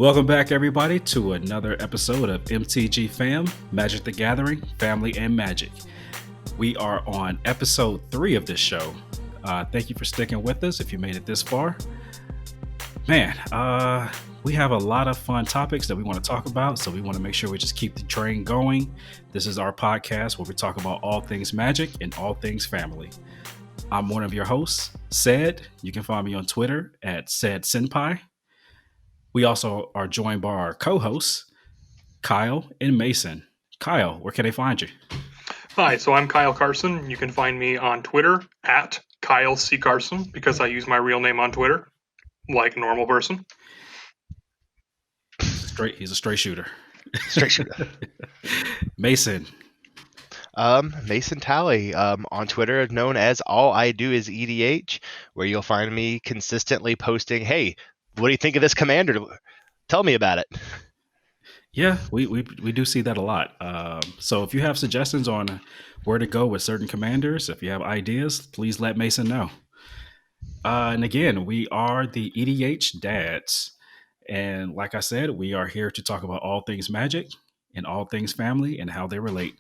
Welcome back, everybody, to another episode of MTGFAM, Magic the Gathering, Family and Magic. We are on episode 3 of this show. Thank you for sticking with us if you made it this far. Man, we have a lot of fun topics that we want to talk about, so we want to make sure we just keep the train going. This is our podcast where we talk about all things magic and all things family. I'm one of your hosts, Said. You can find me on Twitter at SaidSenpai. We also are joined by our co-hosts, Kyle and Mason. Kyle, where can they find you? Hi, so I'm Kyle Carson. You can find me on Twitter at Kyle C. Carson because I use my real name on Twitter, like a normal person. He's a straight shooter. Straight shooter. Mason. Mason Talley, on Twitter, known as All I Do Is EDH, where you'll find me consistently posting, hey, what do you think of this commander? Tell me about it. Yeah, we do see that a lot. So if you have suggestions on where to go with certain commanders, if you have ideas, please let Mason know. And again, we are the EDHDADs. And like I said, we are here to talk about all things magic and all things family and how they relate.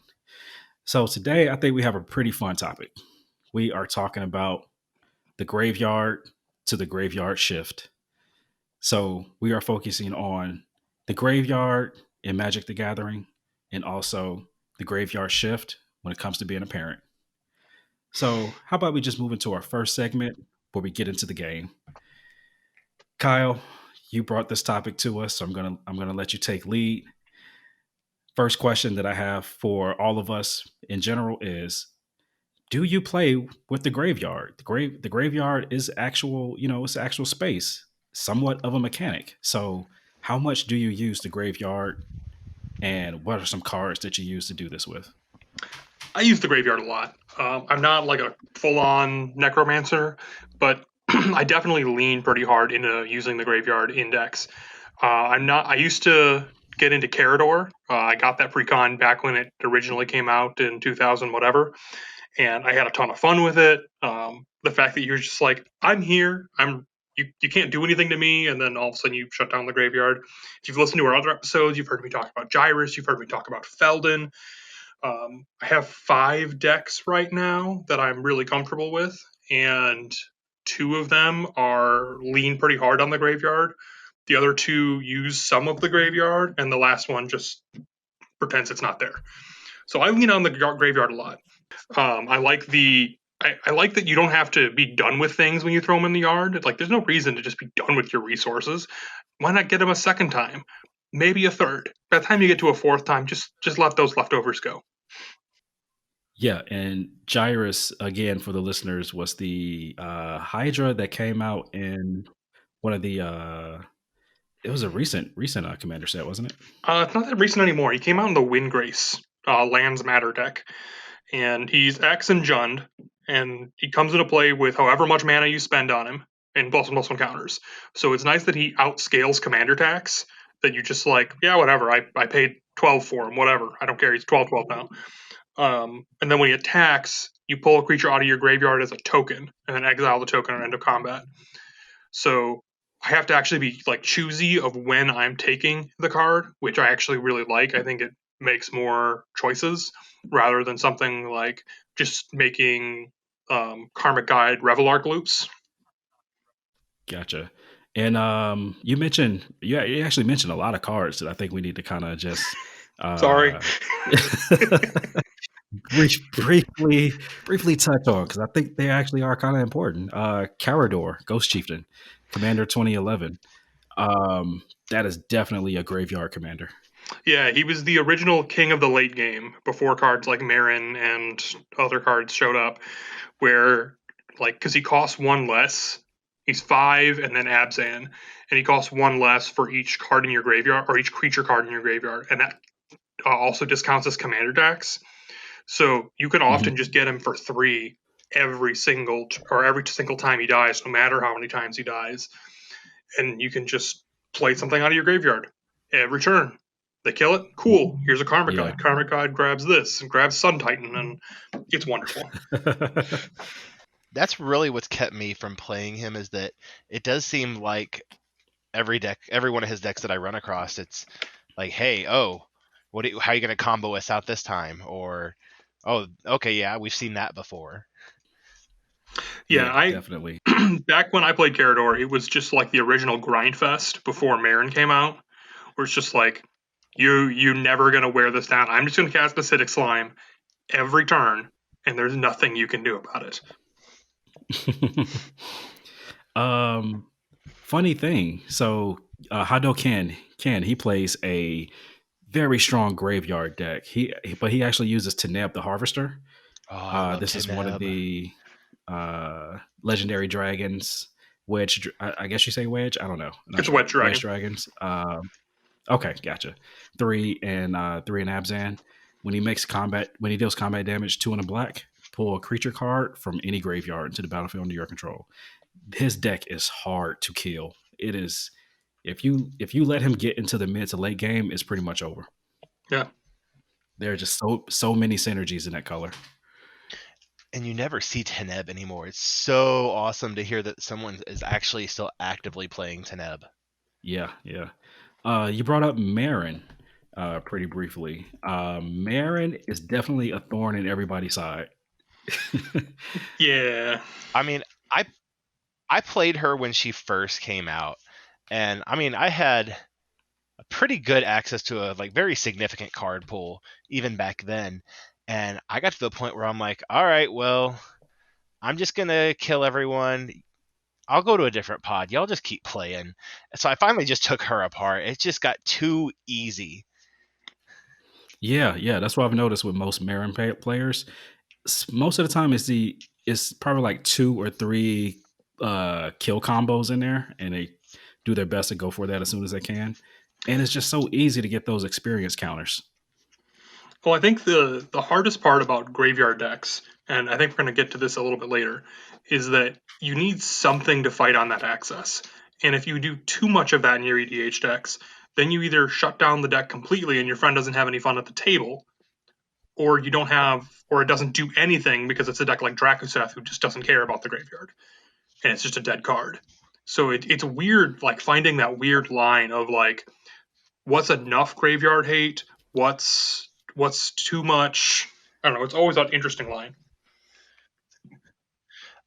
So today, I think we have a pretty fun topic. We are talking about the graveyard to the graveyard shift. So we are focusing on the graveyard in Magic the Gathering and also the graveyard shift when it comes to being a parent. So how about we just move into our first segment where we get into the game? Kyle, you brought this topic to us, so I'm gonna let you take lead. First question that I have for all of us in general is, do you play with the graveyard? The graveyard is actual, it's actual space, somewhat of a mechanic. So how much do you use the graveyard, and what are some cards that you use to do this with? I use the graveyard a lot. I'm not like a full-on necromancer, but I definitely lean pretty hard into using the graveyard index. I used to get into Carador. I got that pre-con back when it originally came out in 2000, whatever. And I had a ton of fun with it. The fact that you're just like, I'm here, you can't do anything to me, and then all of a sudden you shut down the graveyard. If you've listened to our other episodes, you've heard me talk about Gyrus, you've heard me talk about Feldon. I have 5 decks right now that I'm really comfortable with, and 2 of them are lean pretty hard on the graveyard. The other 2 use some of the graveyard, and the last one just pretends it's not there. So I lean on the graveyard a lot. I like that you don't have to be done with things when you throw them in the yard. Like, there's no reason to just be done with your resources. Why not get them a second time? Maybe a third. By the time you get to a 4th time, just let those leftovers go. Yeah, and Gyrus, again, for the listeners, was the Hydra that came out in one of the... it was a recent commander set, wasn't it? It's not that recent anymore. He came out in the Windgrace Lands Matter deck. And he's X and Jund, and he comes into play with however much mana you spend on him and +1/+1 counters. So it's nice that he outscales commander tax, that you just like, yeah, whatever, I paid 12 for him, whatever, I don't care, he's 12/12 now. And then when he attacks, you pull a creature out of your graveyard as a token, and then exile the token at end of combat. So I have to actually be like choosy of when I'm taking the card, which I actually really like. I think it makes more choices rather than something like just making Karmic Guide Revelark loops. Gotcha. And you actually mentioned a lot of cards that I think we need to kind of just Sorry. briefly touch on, because I think they actually are kind of important. Carador, Ghost Chieftain, Commander 2011. That is definitely a graveyard commander. Yeah, he was the original king of the late game before cards like Marin and other cards showed up, where, like, because he costs 1 less, he's 5 and then Abzan, and he costs 1 less for each card in your graveyard, or each creature card in your graveyard, and that also discounts as commander decks. So you can often just get him for 3 every single time he dies, no matter how many times he dies, and you can just play something out of your graveyard every turn. They kill it, cool, here's a Karmic Guide. Karmic Guide grabs this and grabs Sun Titan, and it's wonderful. That's really what's kept me from playing him, is that it does seem like every one of his decks that I run across, it's like, hey, oh, how are you going to combo us out this time? Or, oh, okay, yeah, we've seen that before. Yeah, Yeah, I definitely. back when I played Carador, it was just like the original Grindfest before Marin came out, where it's just like you never gonna wear this down. I'm just gonna cast acidic slime every turn, and there's nothing you can do about it. um, funny thing. So, Hado Ken he plays a very strong graveyard deck. But he actually uses Teneb the Harvester. Oh, I love This is one of Teneb. the legendary dragons. I guess you say wedge. I don't know. I'm not It's a sure. wet Wedge dragon. dragons. Okay, gotcha. Three and Abzan. When he deals combat damage, 2 and a black, pull a creature card from any graveyard into the battlefield under your control. His deck is hard to kill. It is if you let him get into the mid to late game, it's pretty much over. Yeah. There are just so many synergies in that color. And you never see Teneb anymore. It's so awesome to hear that someone is actually still actively playing Teneb. Yeah, yeah. You brought up Marin pretty briefly. Marin is definitely a thorn in everybody's side. Yeah. I mean, I played her when she first came out, and I mean, I had a pretty good access to a like very significant card pool even back then, and I got to the point where I'm like, all right, well, I'm just gonna kill everyone. I'll go to a different pod. Y'all just keep playing. So I finally just took her apart. It just got too easy. Yeah, yeah. That's what I've noticed with most Marin players. Most of the time, it's probably like 2 or 3 kill combos in there, and they do their best to go for that as soon as they can. And it's just so easy to get those experience counters. Well, I think the hardest part about graveyard decks, and I think we're going to get to this a little bit later, is that you need something to fight on that access. And if you do too much of that in your EDH decks, then you either shut down the deck completely and your friend doesn't have any fun at the table, or you don't have, or it doesn't do anything because it's a deck like Drakuseth who just doesn't care about the graveyard, and it's just a dead card. So it's weird, like finding that weird line of like what's enough graveyard hate, what's too much. I don't know. It's always an interesting line.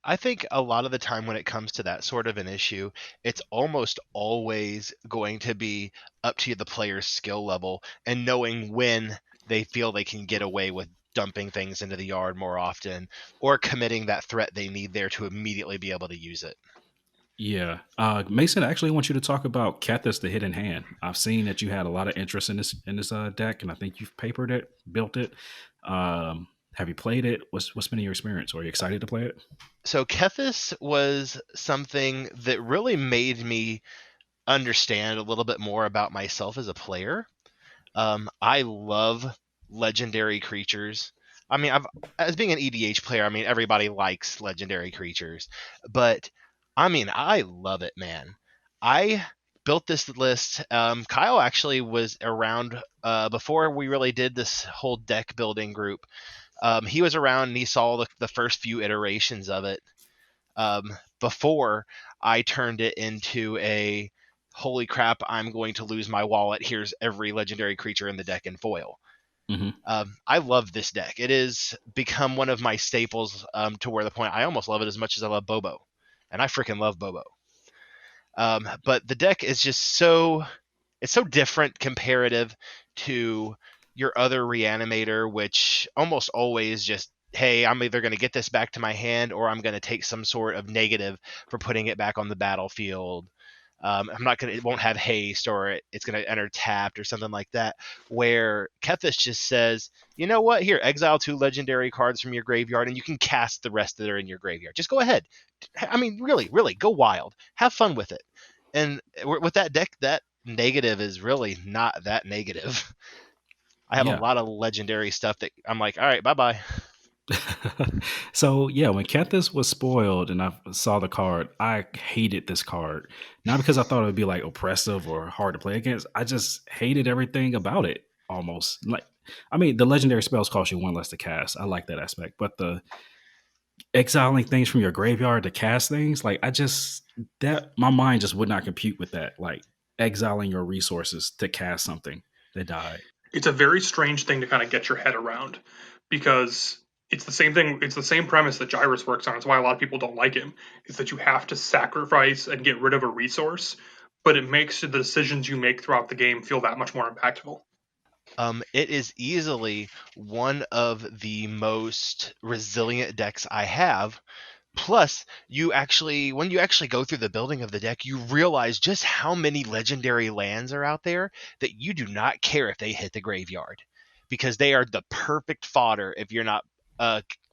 I think a lot of the time when it comes to that sort of an issue, it's almost always going to be up to the player's skill level and knowing when they feel they can get away with dumping things into the yard more often or committing that threat they need there to immediately be able to use it. Yeah. Mason, I actually want you to talk about Kethis the Hidden Hand. I've seen that you had a lot of interest in this deck, and I think you've papered it, built it. Have you played it? What's been your experience? Are you excited to play it? So Kethis was something that really made me understand a little bit more about myself as a player. I love legendary creatures. I mean, as being an EDH player, I mean everybody likes legendary creatures, but I mean I love it, man. I built this list. Kyle actually was around before we really did this whole deck building group. He was around and he saw the first few iterations of it before I turned it into a holy crap, I'm going to lose my wallet. Here's every legendary creature in the deck in foil. Mm-hmm. I love this deck. It has become one of my staples to where the point I almost love it as much as I love Bobo. And I freaking love Bobo. But the deck is just it's so different comparative to your other reanimator, which almost always just, hey, I'm either going to get this back to my hand or I'm going to take some sort of negative for putting it back on the battlefield. I'm not going to, it won't have haste or it's going to enter tapped or something like that. Where Kethis just says, you know what? Here, exile 2 legendary cards from your graveyard and you can cast the rest that are in your graveyard. Just go ahead. I mean, really, really, go wild. Have fun with it. And with that deck, that negative is really not that negative. I have a Yeah. lot of legendary stuff that I'm like, all right, bye bye. So yeah, when Kethis was spoiled and I saw the card, I hated this card. Not because I thought it would be like oppressive or hard to play against. I just hated everything about it almost. Like I mean, the legendary spells cost you 1 less to cast. I like that aspect. But exiling things from your graveyard to cast things, like that my mind just would not compute with that. Like exiling your resources to cast something that died. It's a very strange thing to kind of get your head around because it's the same thing. It's the same premise that Gyrus works on. It's why a lot of people don't like him. Is that you have to sacrifice and get rid of a resource, but it makes the decisions you make throughout the game feel that much more impactful. It is easily one of the most resilient decks I have. Plus, when you actually go through the building of the deck, you realize just how many legendary lands are out there that you do not care if they hit the graveyard, because they are the perfect fodder if you're not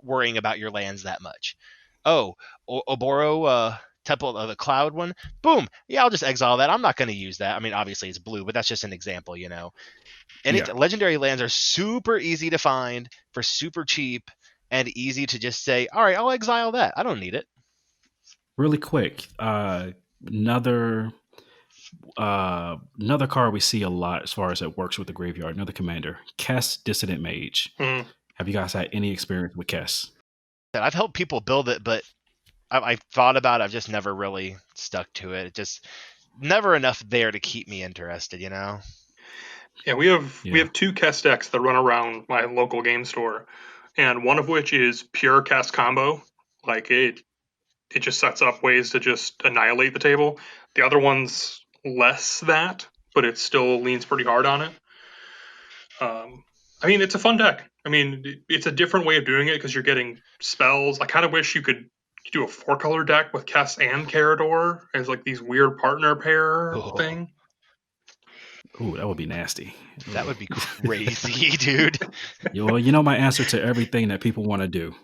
worrying about your lands that much. Oh, Oboro, Temple of the Cloud one, boom, yeah, I'll just exile that. I'm not going to use that. I mean, obviously it's blue, but that's just an example, you know. Yeah. Legendary lands are super easy to find for super cheap and easy to just say, all right, I'll exile that. I don't need it. Really quick, another another card we see a lot as far as it works with the graveyard. Another commander, Kess Dissident Mage. Hmm. Have you guys had any experience with Kess? I've helped people build it, but I've thought about it. I've just never really stuck to it. It just never enough there to keep me interested, you know? Yeah, we have two Kest decks that run around my local game store, and one of which is pure Kest combo. Like it just sets up ways to just annihilate the table. The other one's less that, but it still leans pretty hard on it. I mean, it's a fun deck. I mean, it's a different way of doing it because you're getting spells. I kind of wish you could do a 4-color deck with Kess and Carador as like these weird partner pair thing. Ooh, that would be nasty. That would be crazy, dude. Well, you know my answer to everything that people want to do.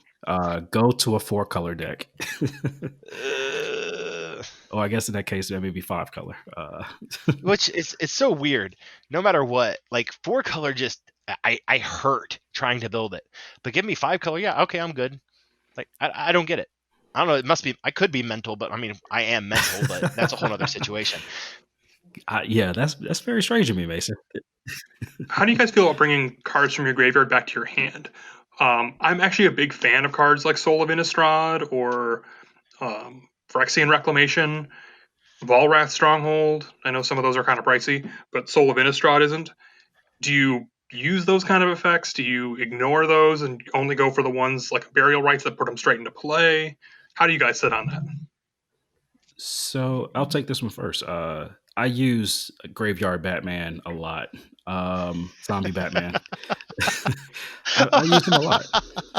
Go to a 4-color deck. Oh, I guess in that case, that may be 5-color. Which it's so weird. No matter what, like 4-color just I hurt trying to build it. But give me 5-color, yeah, okay, I'm good. Like I don't get it. I don't know. It must be. I could be mental, but I mean, I am mental, but that's a whole other situation. Yeah, that's very strange to me, Mason. How do you guys feel about bringing cards from your graveyard back to your hand? I'm actually a big fan of cards like Soul of Innistrad or Phyrexian Reclamation, Volrath Stronghold. I know some of those are kind of pricey, but Soul of Innistrad isn't. Do you use those kind of effects? Do you ignore those and only go for the ones like Burial Rites that put them straight into play? How do you guys sit on that? So I'll take this one first. I use Graveyard Batman a lot. Zombie Batman. I use him a lot.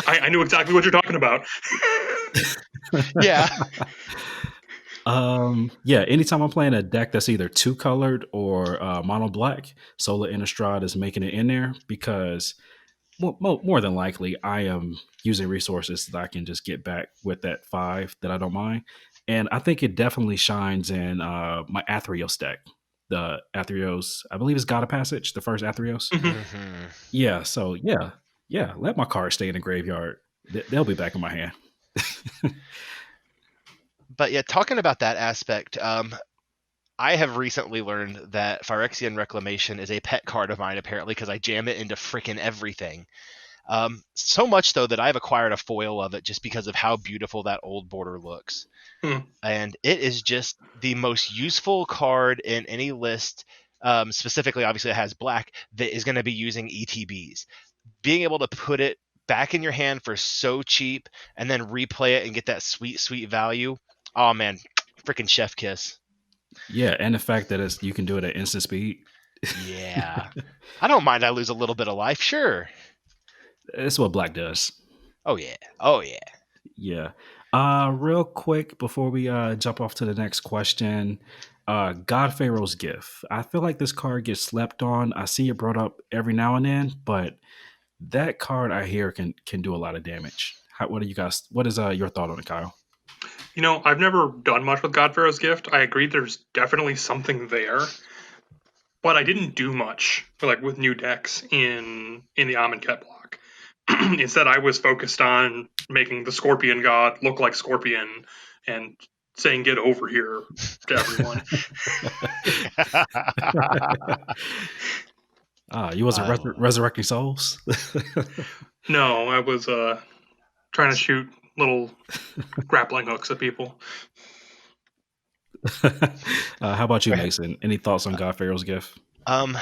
I knew exactly what you're talking about. Yeah. Yeah, anytime I'm playing a deck that's either 2-colored or mono black, Solar Innistrad is making it in there because more than likely I am using resources that I can just get back with that 5 that I don't mind. And I think it definitely shines in my Athreos deck. The Athreos, I believe it's God of Passage, the first Athreos. Mhm. Yeah, so yeah, let my cards stay in the graveyard. They'll be back in my hand. But yeah, talking about that aspect, I have recently learned that Phyrexian Reclamation is a pet card of mine, apparently, because I jam it into freaking everything. So much, though, that I've acquired a foil of it just because of how beautiful that old border looks. Hmm. And it is just the most useful card in any list. Specifically, obviously, it has black that is going to be using ETBs. Being able to put it back in your hand for so cheap and then replay it and get that sweet, sweet value. Oh, man, freaking chef kiss. Yeah, and the fact that you can do it at instant speed. Yeah. I don't mind I lose a little bit of life, sure. That's what black does. Oh, yeah. Oh, yeah. Yeah. Real quick before we jump off to the next question, God Pharaoh's Gift. I feel like this card gets slept on. I see it brought up every now and then, but that card I hear can do a lot of damage. What do you guys? What is your thought on it, Kyle? You know, I've never done much with Godpharaoh's Gift. I agree there's definitely something there, but I didn't do much like with new decks in the Amonkhet block. Instead, I was focused on making the Scorpion God look like Scorpion and saying "Get over here" to everyone. You wasn't resurrecting souls. No, I was trying to shoot little grappling hooks at people. How about you, Mason? Any thoughts on God Pharaoh's gift? Um,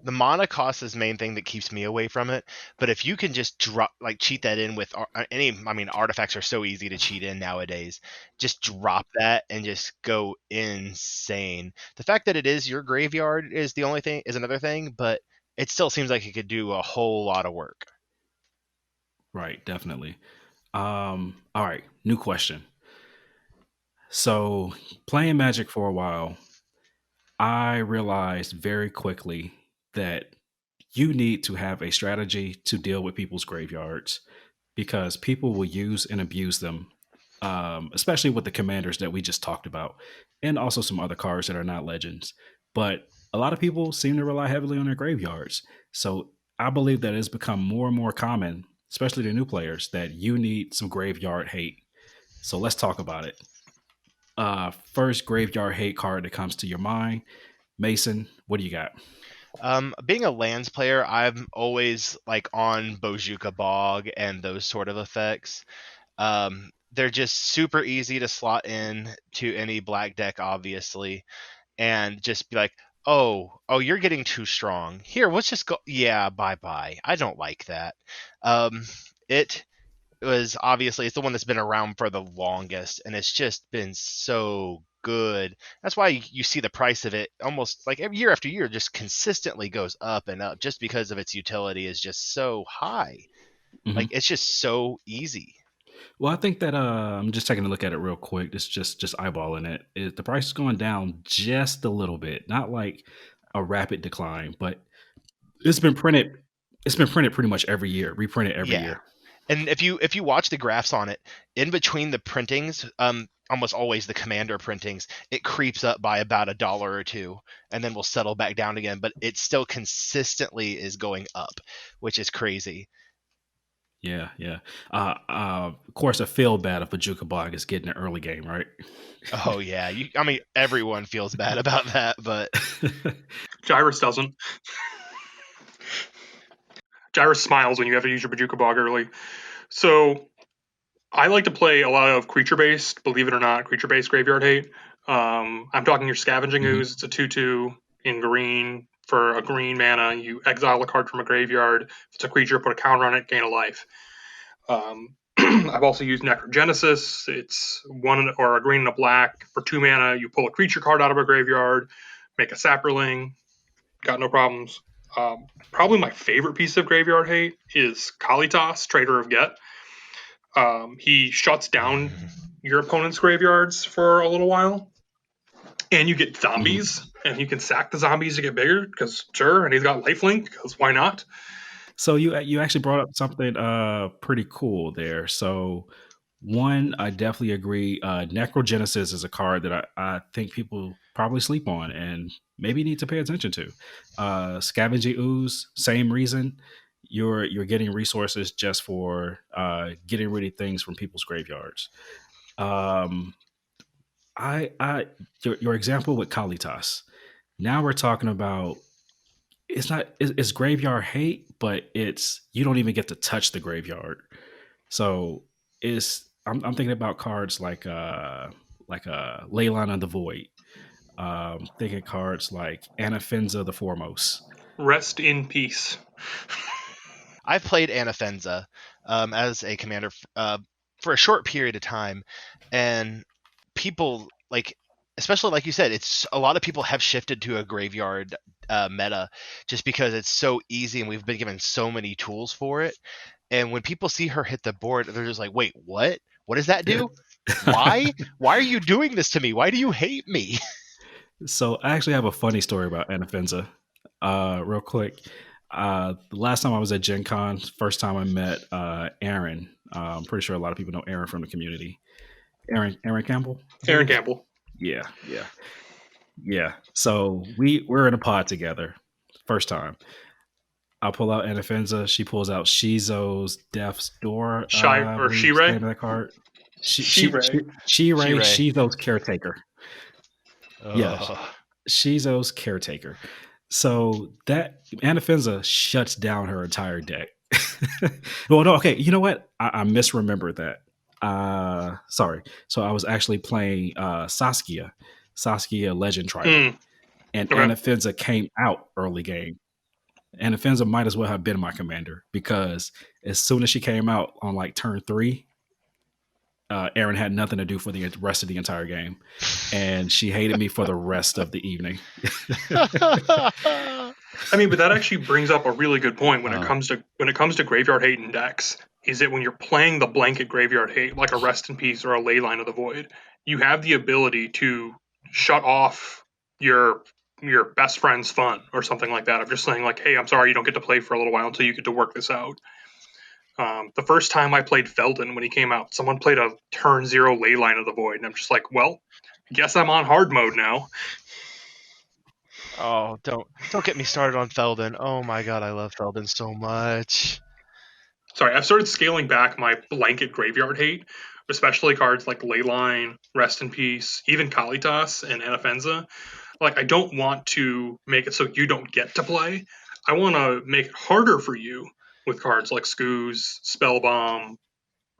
the mana cost is the main thing that keeps me away from it. But if you can just drop, like, cheat that in with any, I mean, artifacts are so easy to cheat in nowadays. Just drop that and just go insane. The fact that it is your graveyard is the only thing, is another thing, but it still seems like it could do a whole lot of work. Right, definitely. All right, new question. So, playing Magic for a while, I realized very quickly that you need to have a strategy to deal with people's graveyards because people will use and abuse them, especially with the commanders that we just talked about, and also some other cards that are not legends. But a lot of people seem to rely heavily on their graveyards. So I believe that it's become more and more common, especially the new players, that you need some graveyard hate. So let's talk about it. First graveyard hate card that comes to your mind, Mason. What do you got? Being a lands player, I'm always like on Bojuka Bog and those sort of effects. They're just super easy to slot in to any black deck, obviously, and just be like, oh, you're getting too strong. Here, let's just go. Yeah, bye bye. I don't like that. It was obviously, it's the one that's been around for the longest, and it's just been so good. That's why you see the price of it almost like every year after year just consistently goes up and up, just because of its utility is just so high. Like, Hmm. it's just so easy. Well, I think that I'm just taking a look at it real quick. It's just eyeballing it. The price is going down just a little bit, not like a rapid decline, but it's been printed. It's been printed pretty much every year, reprinted every Yeah. year. And if you watch the graphs on it, in between the printings, almost always the commander printings, it creeps up by about $1 or two, and then will settle back down again. But it still consistently is going up, which is crazy. Yeah, yeah. Of course, I feel bad if a Jukabog is getting an early game, right? Oh yeah, I mean, everyone feels bad about that, but Gyrus doesn't. Gyrus smiles when you have to use your Bajuka Bog early. So I like to play a lot of creature based, believe it or not, creature based graveyard hate. I'm talking your Scavenging Hmm. Ooze. It's a 2/2 in green. For a green mana, you exile a card from a graveyard. If it's a creature, put a counter on it, gain a life. I've also used Necrogenesis. It's one or a green and a black. For 2 mana, you pull a creature card out of a graveyard, make a Saproling. Got no problems. Probably my favorite piece of graveyard hate is Kalitas, Trader of Get. He shuts down your opponent's graveyards for a little while, and you get Hmm. zombies, and you can sack the zombies to get bigger because sure, and he's got lifelink because why not? So you actually brought up something pretty cool there. So one, I definitely agree. Necrogenesis is a card that I think people probably sleep on and maybe need to pay attention to. Scavenging Ooze, same reason. You're getting resources just for getting rid of things from people's graveyards. Um, I your example with Kalitas. Now we're talking about it's graveyard hate, but it's you don't even get to touch the graveyard. So I'm thinking about cards like Leyline of the Void. Thinking cards like Anafenza the Foremost. Rest in peace. I've played Anafenza as a commander for a short period of time, and people like, especially like you said, it's a lot of people have shifted to a graveyard meta just because it's so easy and we've been given so many tools for it. And when people see her hit the board, they're just like, "Wait, what? What does that do? Why? Why are you doing this to me? Why do you hate me?" So I actually have a funny story about Anafenza. Real quick. The last time I was at Gen Con, first time I met Aaron. I'm pretty sure a lot of people know Aaron from the community. Aaron Campbell, I Aaron believe. Campbell. Yeah, yeah, yeah. So we're in a pod together. First time. I pull out Anafenza. She pulls out Shizo's Death's Door. Shy I or believe is the Shire. name of that card. Shire. Shirei Shirei. Shizo's Caretaker. Yeah, Ugh. Shizo's Caretaker. So that Anafenza shuts down her entire deck. Well, no, okay. You know what? I misremembered that. Sorry. So I was actually playing Saskia Legend Tribal, Mm, and okay. Anafenza came out early game. Anafenza might as well have been my commander because as soon as she came out on like turn 3, Aaron had nothing to do for the rest of the entire game, and she hated me for the rest of the evening. I mean, but that actually brings up a really good point when it Oh, comes to graveyard hate and decks. Is that when you're playing the blanket graveyard hate, like a Rest in Peace or a Leyline of the Void, you have the ability to shut off your your best friend's fun or something like that. Of just saying like, hey, I'm sorry you don't get to play for a little while until you get to work this out. The first time I played Felden when he came out, someone played a turn 0 Leyline of the Void, and I'm just like, well, guess I'm on hard mode now. oh, don't get me started on Felden. Oh my god, I love Felden so much. Sorry, I've started scaling back my blanket graveyard hate, especially cards like Leyline, Rest in Peace, even Kalitas and Anafenza. Like, I don't want to make it so you don't get to play. I want to make it harder for you with cards like Scooz, Spellbomb,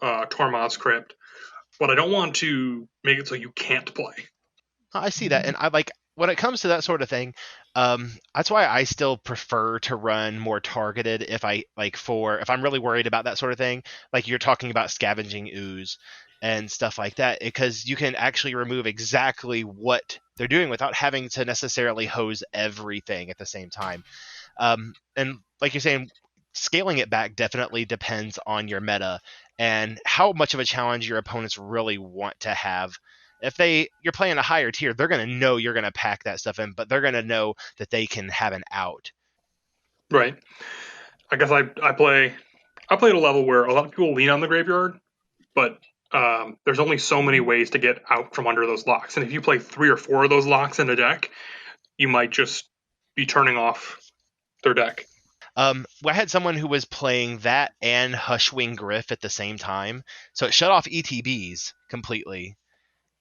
Tormod's Crypt, but I don't want to make it so you can't play. I see that, and I like when it comes to that sort of thing. That's why I still prefer to run more targeted if I like for if I'm really worried about that sort of thing. Like you're talking about scavenging ooze and stuff like that, because you can actually remove exactly what they're doing without having to necessarily hose everything at the same time. And like you're saying, scaling it back definitely depends on your meta and how much of a challenge your opponents really want to have. If you're playing a higher tier, they're going to know you're going to pack that stuff in, but they're going to know that they can have an out. Right. I guess I play at a level where a lot of people lean on the graveyard, but there's only so many ways to get out from under those locks. And if you play 3 or 4 of those locks in a deck, you might just be turning off their deck. I had someone who was playing that and Hushwing Griff at the same time, so it shut off ETBs completely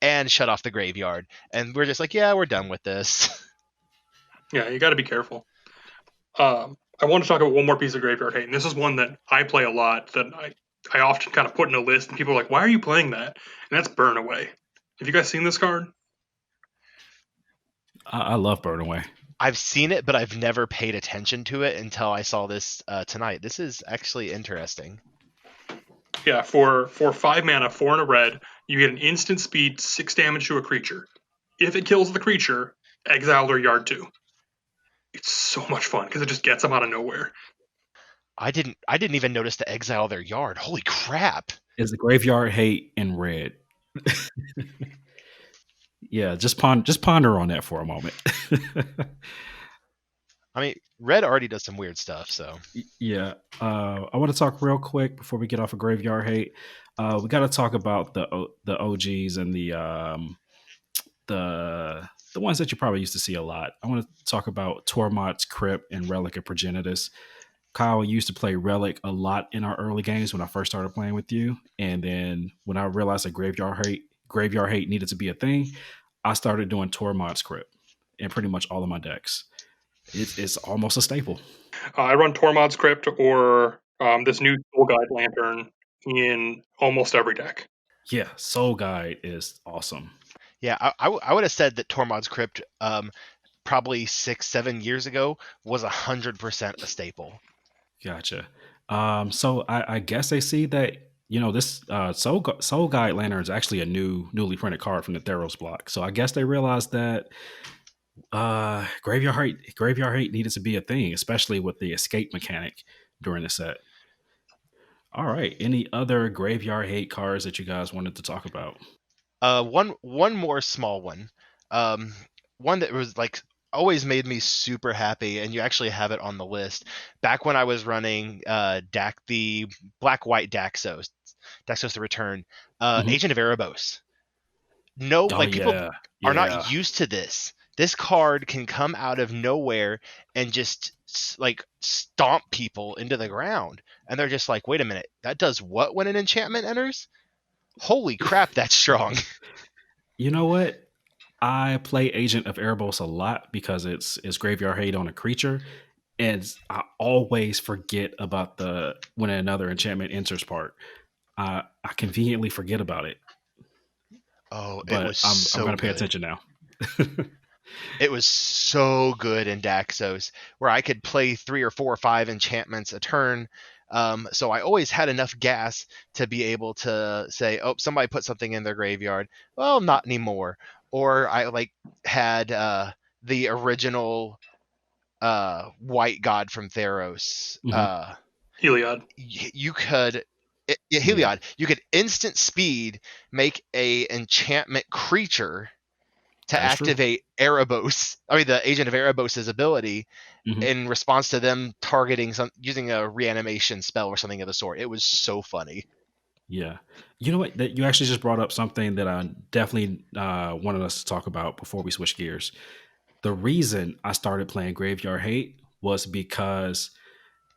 and shut off the graveyard. And we're just like, yeah, we're done with this. Yeah, you got to be careful. I want to talk about one more piece of graveyard hate, and this is one that I play a lot. That I often kind of put in a list, and people are like, "Why are you playing that?" And that's Burn Away. Have you guys seen this card? I love Burn Away. I've seen it, but I've never paid attention to it until I saw this tonight. This is actually interesting. Yeah, for 5 mana, 4 and a red, you get an instant speed, 6 damage to a creature. If it kills the creature, exile their yard 2. It's so much fun because it just gets them out of nowhere. I didn't even notice to exile their yard. Holy crap. Is the graveyard hate in red? Yeah, just ponder on that for a moment. I mean, red already does some weird stuff, so Yeah, I want to talk real quick before we get off of graveyard hate. We got to talk about the OGs and the ones that you probably used to see a lot. I want to talk about Tormod's Crypt and Relic of Progenitus. Kyle used to play Relic a lot in our early games when I first started playing with you, and then when I realized that graveyard hate needed to be a thing, I started doing Tormod's Crypt in pretty much all of my decks. It's almost a staple. I run Tormod's Crypt or this new Soul Guide Lantern in almost every deck. Yeah, Soul Guide is awesome. yeah, I would have said that Tormod's Crypt probably 6-7 years ago was 100% a staple. Gotcha. So I guess they see that this Soul Guide Lantern is actually a newly printed card from the Theros block. So I guess they realized that graveyard hate needed to be a thing, especially with the escape mechanic during the set. All right. Any other graveyard hate cards that you guys wanted to talk about? One more small one. Um, one that was like always made me super happy, and you actually have it on the list. Back when I was running the black white Daxos the Return, Hmm. Agent of Erebos. No, Oh like people yeah, are yeah. not used to this. This card can come out of nowhere and just like stomp people into the ground, and they're just like, "Wait a minute, that does what when an enchantment enters? Holy crap, that's strong!" You know what? I play Agent of Erebos a lot because it's graveyard hate on a creature, and I always forget about the when another enchantment enters part. I conveniently forget about it, Oh, it but was I'm so going to pay good. attention now. It was so good in Daxos, where I could play 3 or 4 or 5 enchantments a turn. So I always had enough gas to be able to say, "Oh, somebody put something in their graveyard." Well, not anymore. Or I like had the original White God from Theros. Hmm. Heliod. You could Yeah, Heliod. You could instant speed make a enchantment creature to that is true. activate Erebos, I mean the Agent of Erebos' ability Hmm. in response to them targeting some using a reanimation spell or something of the sort. It was so funny. Yeah. You know what? That you actually just brought up something that I definitely wanted us to talk about before we switch gears. The reason I started playing Graveyard Hate was because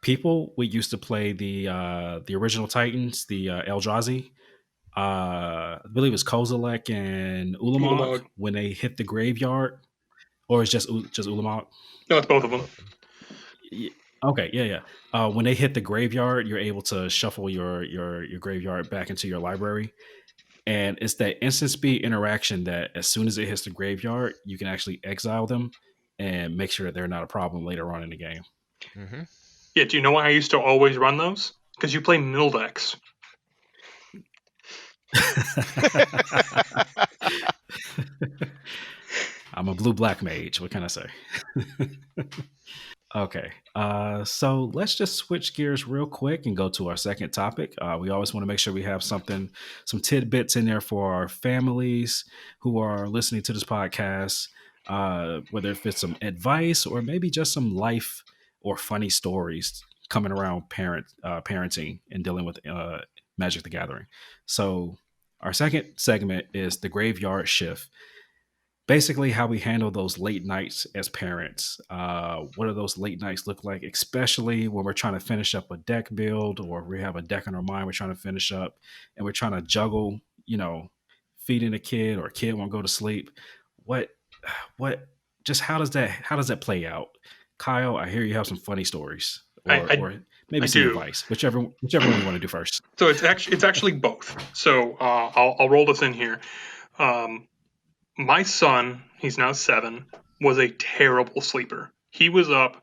people we used to play the original Titans, the Eldrazi, I believe it's Kozilek and Ulamog Ulamog. when they hit the graveyard, or it's just Ulamog. No, it's both of them. Both of them. Okay, yeah, yeah. When they hit the graveyard, you're able to shuffle your graveyard back into your library, and it's that instant speed interaction that as soon as it hits the graveyard, you can actually exile them and make sure that they're not a problem later on in the game. Hmm. Yeah, do you know why I used to always run those? Because you play mill decks. I'm a blue black mage. What can I say? Okay. So let's just switch gears real quick and go to our second topic. We always want to make sure we have some tidbits in there for our families who are listening to this podcast, whether if it's some advice or maybe just some life or funny stories coming around parenting and dealing with Magic the Gathering. So our second segment is the graveyard shift, basically how we handle those late nights as parents. What do those late nights look like, especially when we're trying to finish up a deck build or we have a deck in our mind we're trying to finish up and we're trying to juggle, feeding a kid or a kid won't go to sleep. What, what, just how does that play out? Kyle, I hear you have some funny stories I, I, or maybe I some do. advice, whichever one you want to do first. So it's actually both. So I'll roll this in here. Um, my son, he's now 7, was a terrible sleeper. He was up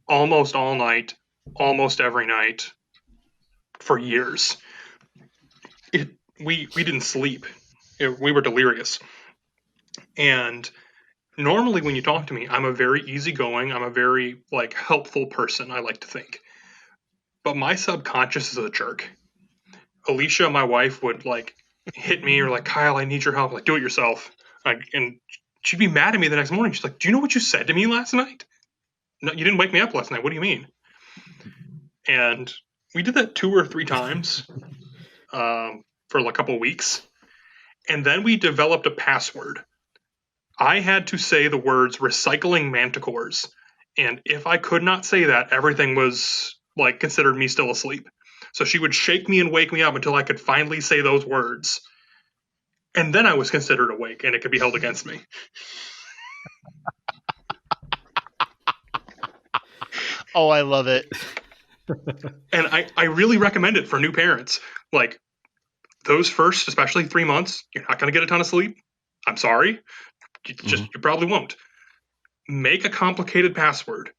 almost all night, almost every night for years. We didn't sleep. We were delirious. And normally when you talk to me, I'm a very easygoing, I'm a very like helpful person, I like to think. But my subconscious is a jerk. Alicia, my wife, would like hit me or like, Kyle, I need your help. Like, do it yourself. Like, and she'd be mad at me the next morning. She's like, do you know what you said to me last night? No, you didn't wake me up last night. What do you mean? And we did that 2 or 3 times for like a couple of weeks. And then we developed a password. I had to say the words recycling manticores. And if I could not say that, everything was like considered me still asleep. So she would shake me and wake me up until I could finally say those words. And then I was considered awake and it could be held against me. Oh, I love it. And I really recommend it for new parents. Like those first, especially 3 months, you're not going to get a ton of sleep. I'm sorry. Hmm. You probably won't. Make a complicated password.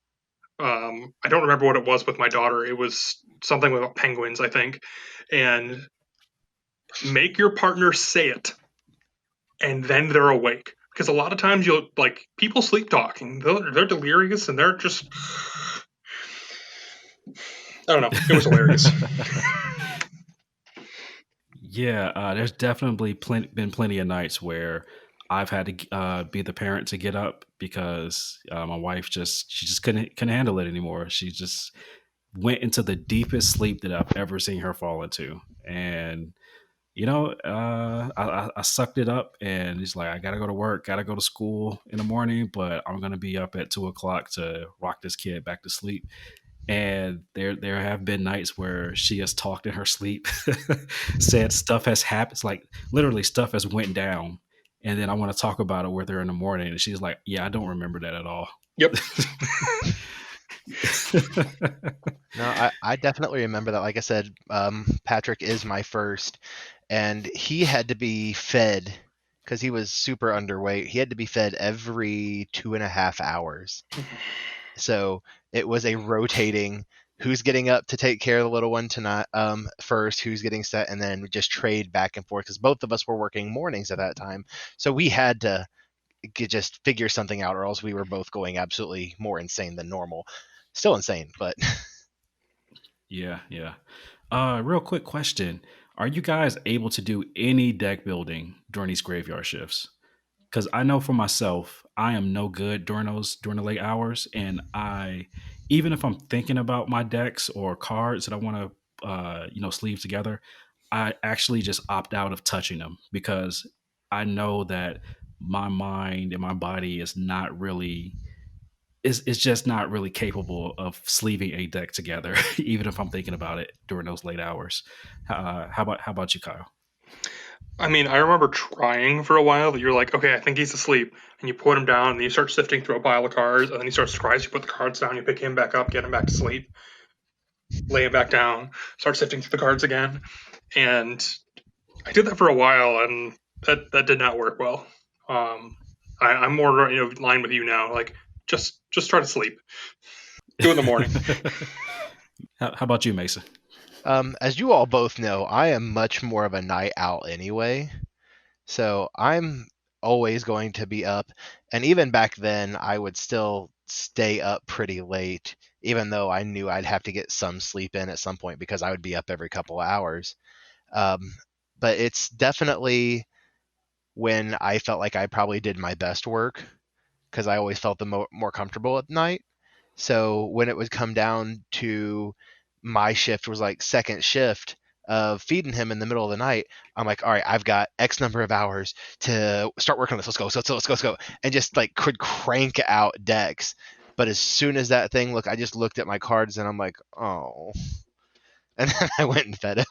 I don't remember what it was with my daughter. It was something about penguins, I think. And make your partner say it, and then they're awake. Because a lot of times you'll like people sleep talking. They're delirious and they're just I don't know. It was hilarious. Yeah, there's definitely been plenty of nights where I've had to be the parent to get up because my wife she just couldn't handle it anymore. She just went into the deepest sleep that I've ever seen her fall into, and I sucked it up, and he's like, I gotta go to work, gotta go to school in the morning, but I'm gonna be up at 2 o'clock to rock this kid back to sleep. And there have been nights where she has talked in her sleep, said stuff has happened. It's like literally stuff has went down, and then I want to talk about it with her in the morning, and she's like, "Yeah, I don't remember that at all." Yep. No, I definitely remember that. Like I said, Patrick is my first, and he had to be fed because he was super underweight. He had to be fed every 2.5 hours. So it was a rotating who's getting up to take care of the little one tonight first, who's getting set, and then just trade back and forth because both of us were working mornings at that time. So we had to just figure something out, or else we were both going absolutely more insane than normal. Still insane, but Yeah, yeah. Real quick question. Are you guys able to do any deck building during these graveyard shifts? Because I know for myself, I am no good during the late hours, and I even if I'm thinking about my decks or cards that I want to sleeve together, I actually just opt out of touching them because I know that my mind and my body is not really is just not really capable of sleeving a deck together, even if I'm thinking about it during those late hours. How about you, Kyle? I mean, I remember trying for a while that you're like, okay, I think he's asleep. And you put him down, and you start sifting through a pile of cards, and then he starts to cry. So you put the cards down, you pick him back up, get him back to sleep, lay him back down, start sifting through the cards again. And I did that for a while, and that did not work well. I'm more line with you now. Like, just try to sleep. Do it in the morning. How about you, Mason? as you all both know, I am much more of a night owl anyway. So I'm always going to be up. And even back then, I would still stay up pretty late, even though I knew I'd have to get some sleep in at some point because I would be up every couple of hours. Um, but it's definitely when I felt like I probably did my best work because I always felt the more comfortable at night. So when it would come down to my shift was like second shift of feeding him in the middle of the night, I'm like, all right, I've got X number of hours to start working on this. Let's go. So let's go. And just like could crank out decks. But as soon as that thing I just looked at my cards and I'm like, oh. And then I went and fed him.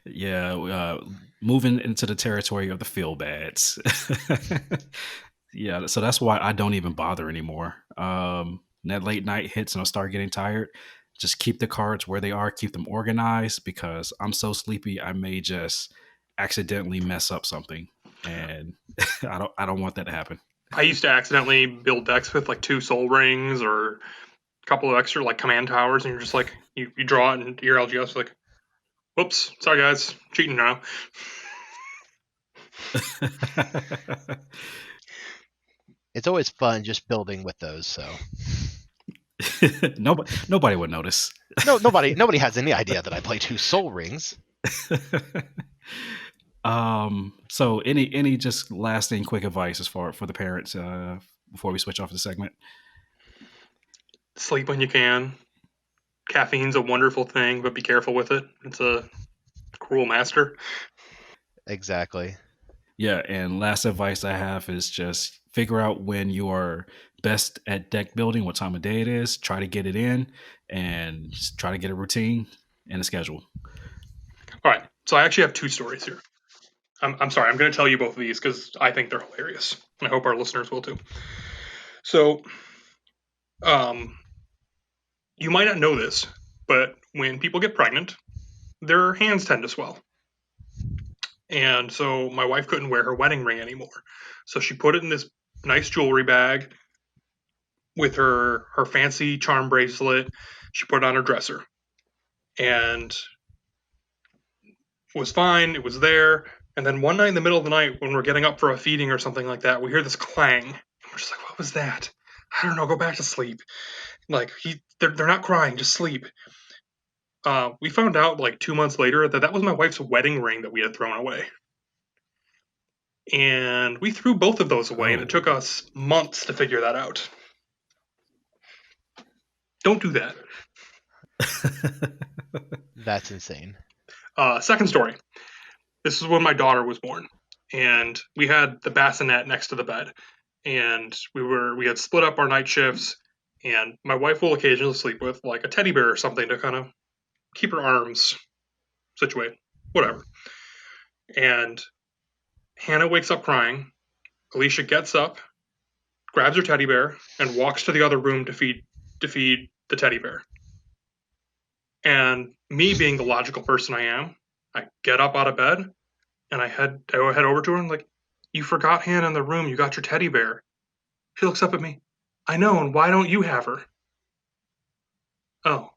Yeah, moving into the territory of the feel bads. Yeah, so that's why I don't even bother anymore. That late night hits and I start getting tired. Just keep the cards where they are, keep them organized because I'm so sleepy. I may just accidentally mess up something, and I don't want that to happen. I used to accidentally build decks with like 2 soul rings or a couple of extra like command towers, and you're just like you draw it, and your LGS like, whoops, sorry guys, cheating now. It's always fun just building with those. So Nobody would notice. no, nobody has any idea that I play 2 soul rings. So any just lasting quick advice as far for the parents before we switch off the segment? Sleep when you can. Caffeine's a wonderful thing, but be careful with it. It's a cruel master. Exactly. Yeah, and last advice I have is just figure out when you are best at deck building, what time of day it is, try to get it in, and just try to get a routine and a schedule. All right, so I actually have 2 stories here. I'm sorry, I'm going to tell you both of these because I think they're hilarious, and I hope our listeners will too. So, um, you might not know this, but when people get pregnant, their hands tend to swell. And so my wife couldn't wear her wedding ring anymore. So she put it in this nice jewelry bag with her fancy charm bracelet. She put it on her dresser and was fine. It was there. And then one night in the middle of the night, when we're getting up for a feeding or something like that, we hear this clang. We're just like, what was that? I don't know. Go back to sleep. Like they're not crying. Just sleep. We found out like 2 months later that was my wife's wedding ring that we had thrown away. And we threw both of those away, and it Oh. took us months to figure that out. Don't do that. That's insane. Second story. This is when my daughter was born, and we had the bassinet next to the bed, and we had split up our night shifts, and my wife will occasionally sleep with like a teddy bear or something to kind of keep her arms situated, whatever. And Hannah wakes up crying. Alicia gets up, grabs her teddy bear, and walks to the other room to feed the teddy bear. And me being the logical person I am, I get up out of bed and I head over to her and like, you forgot Hannah in the room. You got your teddy bear. She looks up at me. I know, and why don't you have her? Oh.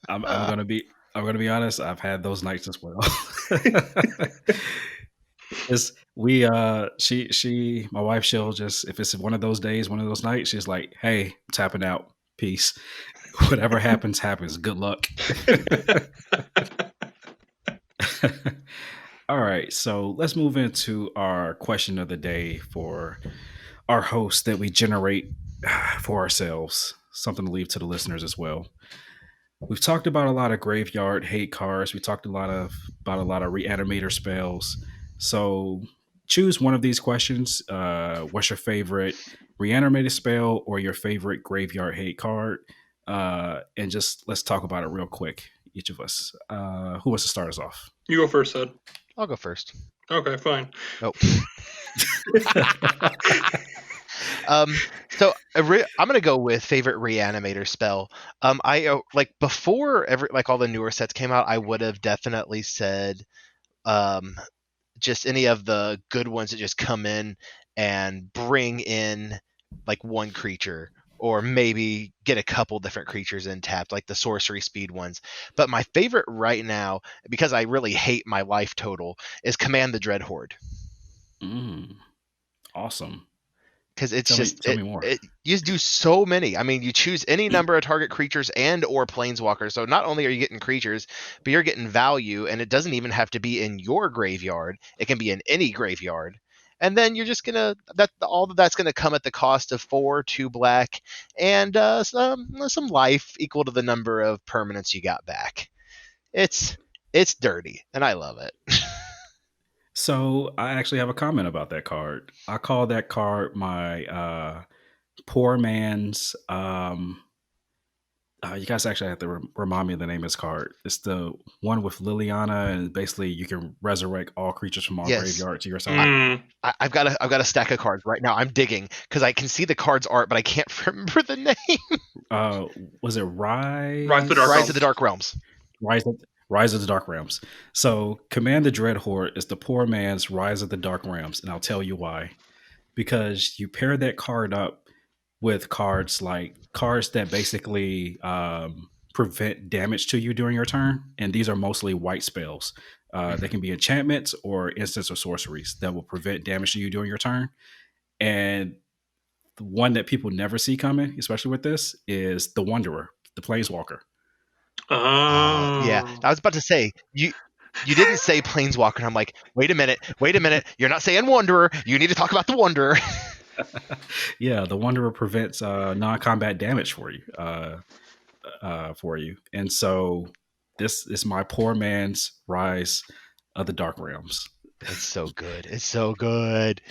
I'm gonna be honest. I've had those nights as well. It's my wife, she'll just, if it's one of those days, one of those nights, she's like, "Hey, I'm tapping out. Peace. Whatever happens, happens. Good luck." All right, so let's move into our question of the day for our host that we generate for ourselves. Something to leave to the listeners as well. We've talked about a lot of graveyard hate cards. We talked about a lot of reanimator spells. So choose one of these questions. What's your favorite reanimator spell or your favorite graveyard hate card? And just let's talk about it real quick. Each of us. Who wants to start us off? You go first, Ed. I'll go first. Okay, fine. Nope. So I'm gonna go with favorite reanimator spell. I like before all the newer sets came out, I would have definitely said just any of the good ones that just come in and bring in like one creature, or maybe get a couple different creatures in tapped, like the sorcery speed ones. But my favorite right now, because I really hate my life total, is Command the Dread Horde. Awesome. Because it's tell me more. You just do so many. I mean, you choose any number of target creatures and or planeswalkers. So not only are you getting creatures, but you're getting value, and it doesn't even have to be in your graveyard. It can be in any graveyard. And then you're just gonna that's gonna come at the cost of 2 black, and some life equal to the number of permanents you got back. It's dirty, and I love it. So I actually have a comment about that card. I call that card my poor man's. You guys actually have to remind me of the name of this card. It's the one with Liliana, and basically you can resurrect all creatures from all graveyard to your side. I've got a stack of cards right now. I'm digging because I can see the card's art, but I can't remember the name. Was it Rise of the Dark Realms? Rise of the Dark Realms. So Command the Dread Horde is the poor man's Rise of the Dark Realms, and I'll tell you why. Because you pair that card up with cards that basically prevent damage to you during your turn, and these are mostly white spells. They can be enchantments or instants or sorceries that will prevent damage to you during your turn. And the one that people never see coming, especially with this, is the Wanderer, the Planeswalker. Yeah, I was about to say you didn't say Planeswalker, and I'm like, wait a minute, you're not saying Wanderer. You need to talk about the Wanderer. Yeah, the Wanderer prevents non-combat damage for you, and so this is my poor man's Rise of the Dark Realms. It's so good. It's so good.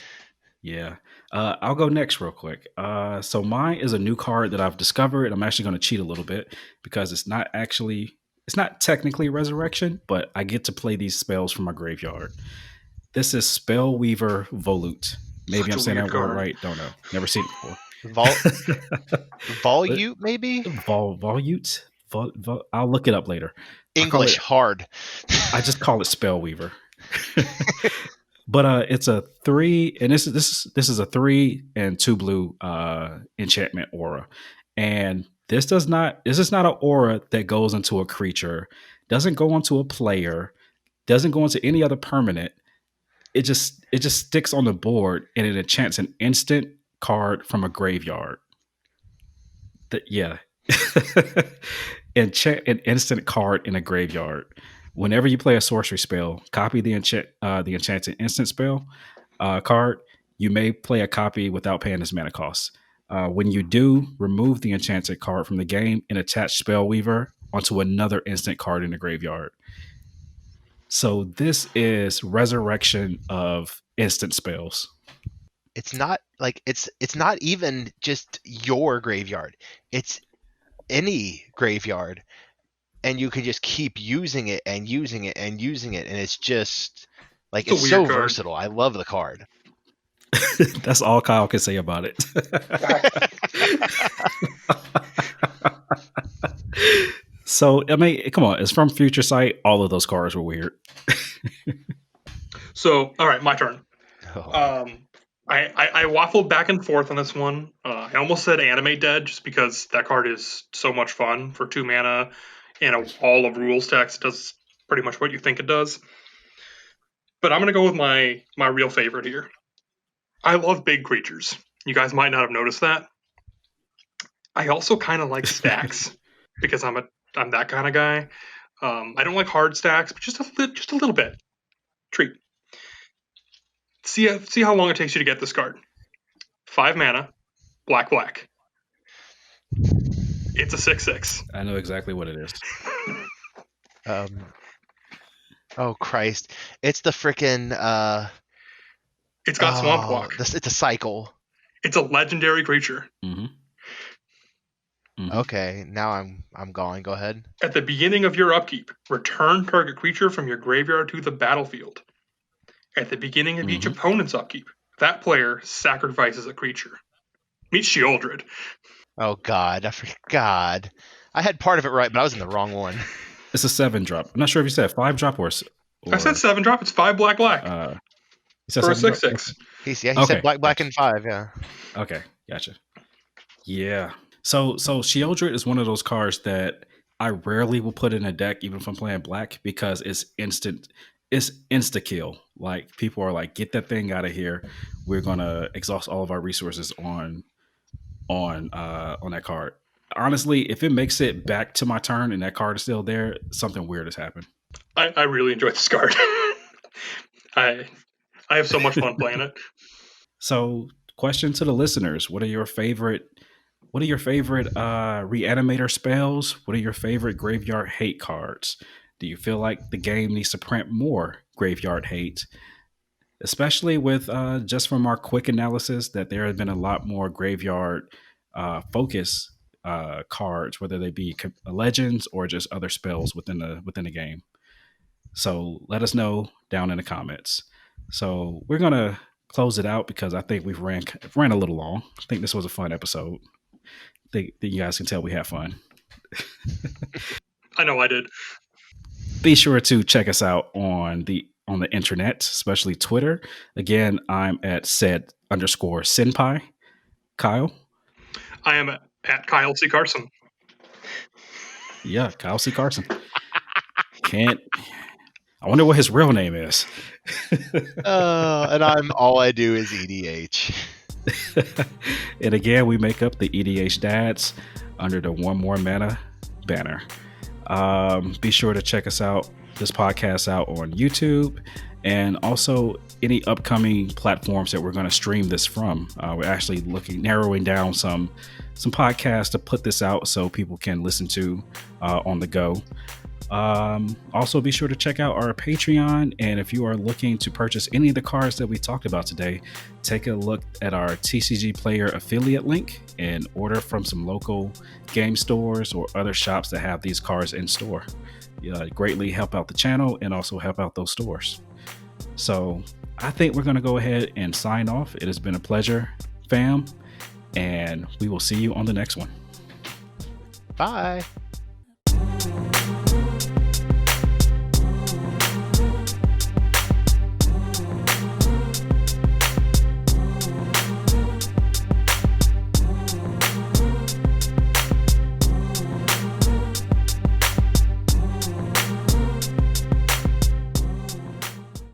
Yeah. I'll go next real quick. So mine is a new card that I've discovered. I'm actually going to cheat a little bit because it's not technically Resurrection, but I get to play these spells from my graveyard. This is Spellweaver Volute. Maybe I'm saying that word right. Don't know. Never seen it before. Volute, maybe? Volute? I'll look it up later. English hard. I just call it Spellweaver. But it's a 3, and this is a 3 and 2 blue enchantment aura, and this is not an aura that goes into a creature, doesn't go into a player, doesn't go into any other permanent. It just sticks on the board, and it enchants an instant card from a graveyard. Enchant an instant card in a graveyard. Whenever you play a sorcery spell, copy the enchanted instant spell card. You may play a copy without paying this mana cost. When you do, remove the enchanted card from the game and attach Spellweaver onto another instant card in the graveyard. So this is resurrection of instant spells. It's not like it's not even just your graveyard. It's any graveyard. And you can just keep using it and using it and using it, and it's just like it's so versatile. I love the card. That's all Kyle can say about it. So, I mean, come on. It's from Future Sight. All of those cards were weird. So, all right, my turn. Oh. I waffled back and forth on this one. I almost said Animate Dead just because that card is so much fun for 2 mana and all of rules text. It does pretty much what you think it does. But I'm going to go with my real favorite here. I love big creatures. You guys might not have noticed that. I also kind of like stacks because I'm that kind of guy. I don't like hard stacks, but just a little bit. Treat. See how long it takes you to get this card. 5 mana, black. It's a 6/6. I know exactly what it is. Oh Christ! It's the freaking. It's got Swamp Walk. It's a cycle. It's a legendary creature. Mm-hmm. Mm-hmm. Okay, now I'm going. Go ahead. At the beginning of your upkeep, return target creature from your graveyard to the battlefield. At the beginning of each opponent's upkeep, that player sacrifices a creature. Meet Sheoldred. Oh God, I forgot. I had part of it right, but I was in the wrong one. It's a 7-drop. I'm not sure if you said 5-drop or I said 7-drop. It's 5 black. You said For a 7-drop? 6/6. He Okay, said black, gotcha. and 5. Yeah. Okay, gotcha. Yeah. So Sheoldred is one of those cards that I rarely will put in a deck, even if I'm playing black, because it's instant. It's insta kill. Like people are like, get that thing out of here. We're gonna exhaust all of our resources on that card. Honestly, if it makes it back to my turn and that card is still there, something weird has happened. I really enjoy this card. I have so much fun playing it. So, question to the listeners: What are your favorite reanimator spells? What are your favorite graveyard hate cards? Do you feel like the game needs to print more graveyard hate? Especially with just from our quick analysis, that there have been a lot more graveyard focus cards, whether they be legends or just other spells within the game. So let us know down in the comments. So we're gonna close it out because I think we've ran a little long. I think this was a fun episode. I think that you guys can tell we had fun. I know I did. Be sure to check us out on the internet, especially Twitter. Again, I'm at @said_senpai. Kyle. I am at Kyle C. Carson. Yeah, Kyle C. Carson. I wonder what his real name is. And all I do is EDH. And again, we make up the EDHDADs under the One More Mana banner. Be sure to check this podcast out on YouTube, and also any upcoming platforms that we're going to stream this from. We're actually narrowing down some podcasts to put this out so people can listen to on the go. Also, be sure to check out our Patreon, and if you are looking to purchase any of the cards that we talked about today, take a look at our TCG Player affiliate link and order from some local game stores or other shops that have these cards in store. Greatly help out the channel and also help out those stores. So I think we're going to go ahead and sign off. It has been a pleasure, fam, and we will see you on the next one. Bye.